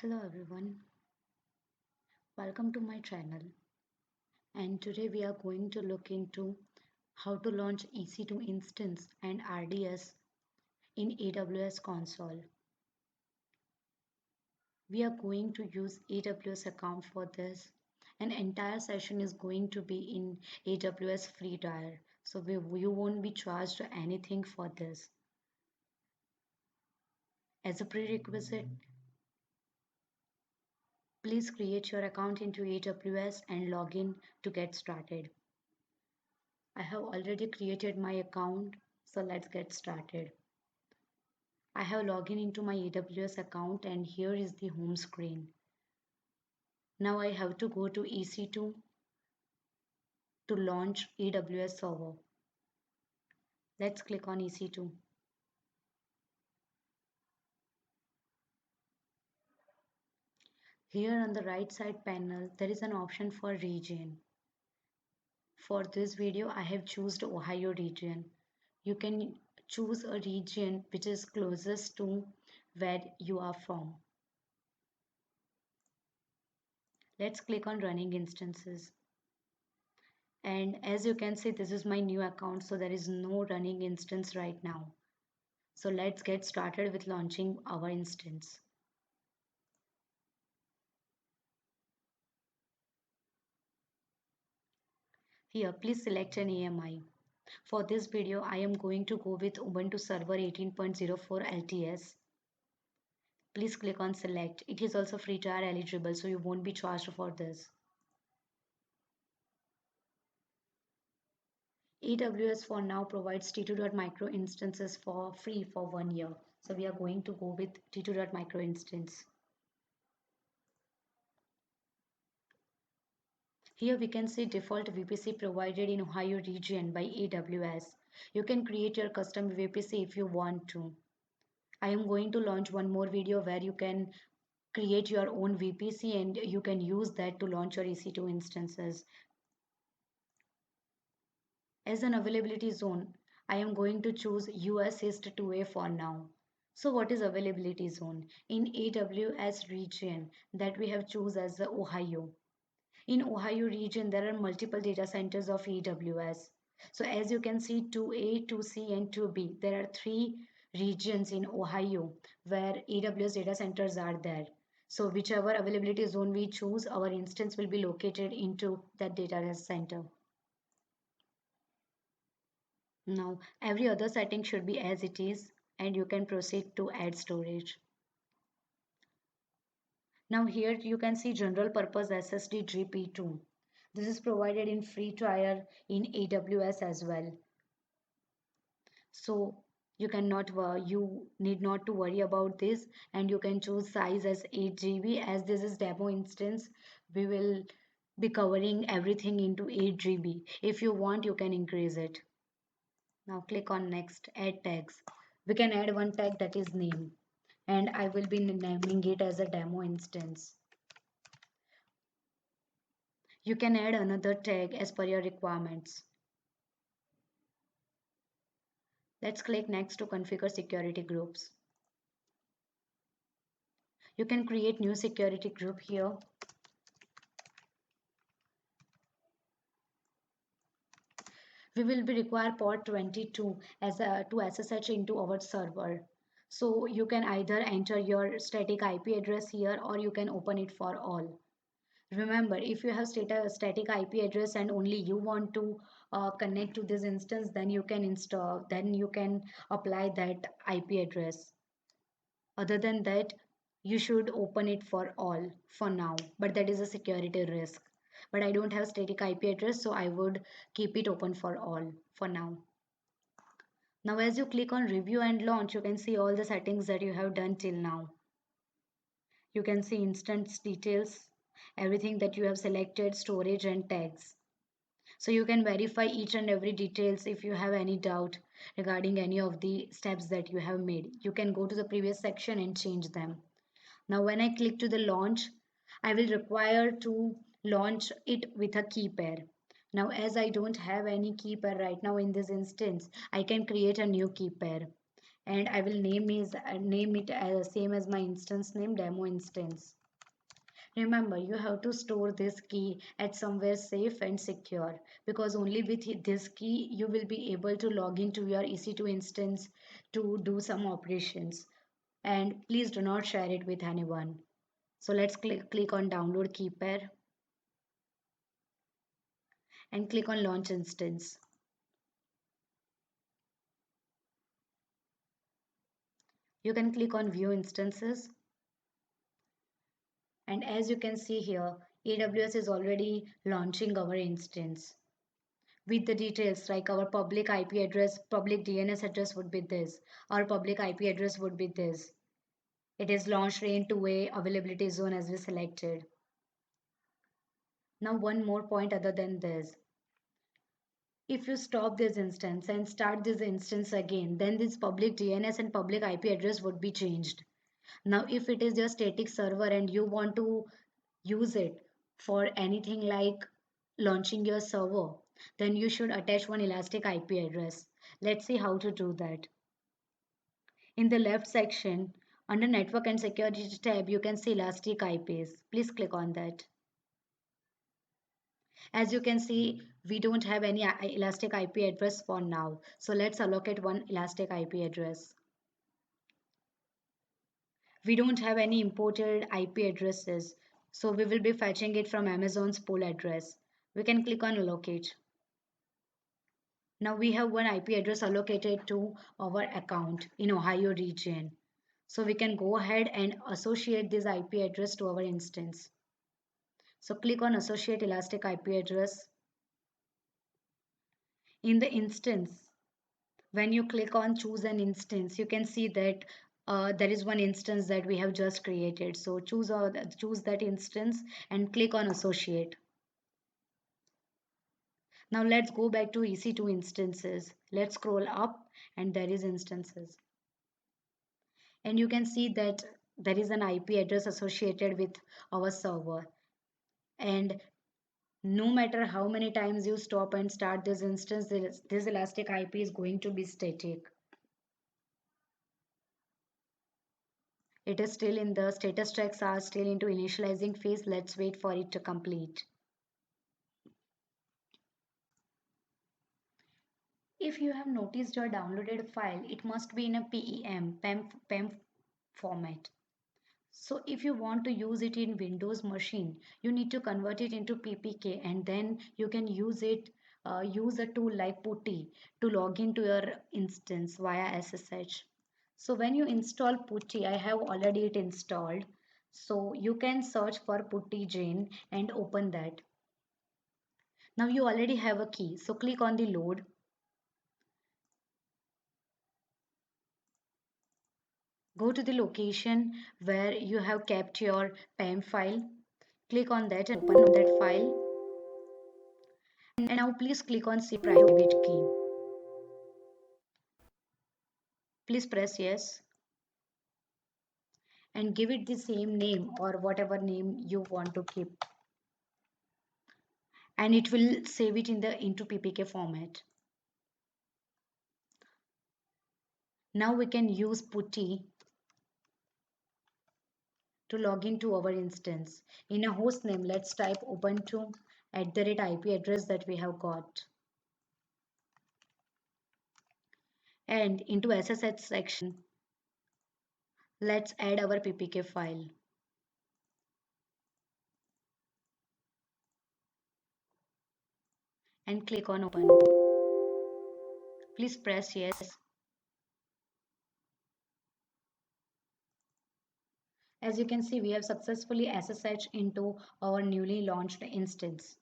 Hello everyone, welcome to my channel, and today we are going to look into how to launch EC2 instance and RDS in AWS console. We are going to use AWS account for this. An entire session is going to be in AWS free tier, so you won't be charged anything for this. As a prerequisite, please create your account into AWS and log in to get started. I have already created my account, so let's get started. I have logged in into my AWS account and here is the home screen. Now I have to go to EC2 to launch AWS server. Let's click on EC2. Here on the right side panel, there is an option for region. For this video, I have chosen Ohio region. You can choose a region which is closest to where you are from. Let's click on running instances. And as you can see, this is my new account, so there is no running instance right now. So let's get started with launching our instance. Here, please select an AMI. For this video, I am going to go with Ubuntu Server 18.04 LTS. Please click on select. It is also free tier eligible, so you won't be charged for this. AWS for now provides T2.micro instances for free for 1 year. So we are going to go with T2.micro instance. Here we can see default VPC provided in Ohio region by AWS. You can create your custom VPC if you want to. I am going to launch one more video where you can create your own VPC and you can use that to launch your EC2 instances. As an availability zone, I am going to choose US East 2A for now. So what is availability zone? In AWS region that we have choose as the Ohio. In Ohio region, there are multiple data centers of AWS. So as you can see, 2A, 2C, and 2B, there are three regions in Ohio where AWS data centers are there. So whichever availability zone we choose, our instance will be located into that data center. Now, every other setting should be as it is, and you can proceed to add storage. Now here you can see general purpose SSD GP2. This is provided in free trial in AWS as well. So you need not to worry about this, and you can choose size as 8 GB. As this is demo instance, we will be covering everything into 8 GB. If you want, you can increase it. Now click on next, add tags. We can add one tag that is name, and I will be naming it as a demo instance. You can add another tag as per your requirements. Let's click next to configure security groups. You can create new security group here. We will be require port 22 to SSH into our server. So you can either enter your static IP address here or you can open it for all. Remember, if you have static IP address and only you want to connect to this instance, then you can apply that IP address. Other than that, you should open it for all for now, but that is a security risk. But I don't have static IP address, so I would keep it open for all for now. Now as you click on review and launch, you can see all the settings that you have done till now. You can see instance details, everything that you have selected, storage and tags. So you can verify each and every details. If you have any doubt regarding any of the steps that you have made, you can go to the previous section and change them. Now when I click to the launch, I will require to launch it with a key pair. Now as I don't have any key pair right now in this instance, I can create a new key pair. and I will name it as same as my instance name, demo instance. Remember, you have to store this key at somewhere safe and secure, because only with this key you will be able to log into your EC2 instance to do some operations. And please do not share it with anyone. So let's click on download key pair and click on launch instance. You can click on view instances, and as you can see here, AWS is already launching our instance with the details like our public IP address, public DNS address would be this, our public IP address would be this. It is launched in 2A availability zone as we selected. Now one more point other than this. If you stop this instance and start this instance again, then this public DNS and public IP address would be changed. Now, if it is your static server and you want to use it for anything like launching your server, then you should attach one elastic IP address. Let's see how to do that. In the left section, under Network and Security tab, you can see elastic IPs. Please click on that. As you can see, we don't have any elastic IP address for now. So let's allocate one elastic IP address. We don't have any imported IP addresses, so we will be fetching it from Amazon's pool address. We can click on allocate. Now we have one IP address allocated to our account in Ohio region. So we can go ahead and associate this IP address to our instance. So click on associate elastic IP address. In the instance, when you click on choose an instance, you can see that there is one instance that we have just created. So choose that instance and click on associate. Now let's go back to EC2 instances. Let's scroll up and there is instances. And you can see that there is an IP address associated with our server. And no matter how many times you stop and start this instance, this elastic IP is going to be static. It is still in the status checks are still into initializing phase. Let's wait for it to complete. If you have noticed your downloaded file, it must be in a PEM format. So if you want to use it in Windows machine, you need to convert it into PPK, and then you can use a tool like PuTTY to log into your instance via SSH. So when you install PuTTY, I have already it installed. So you can search for PuTTY and open that. Now you already have a key. So click on the load. Go to the location where you have kept your PEM file. Click on that and open that file. And now please click on see private key. Please press yes and give it the same name or whatever name you want to keep. And it will save it in the into PPK format. Now we can use PuTTY to log into our instance. In a host name, let's type ubuntu @ IP address that we have got. And into SSH section, let's add our PPK file. And click on open. Please press yes. As you can see, we have successfully SSH into our newly launched instance.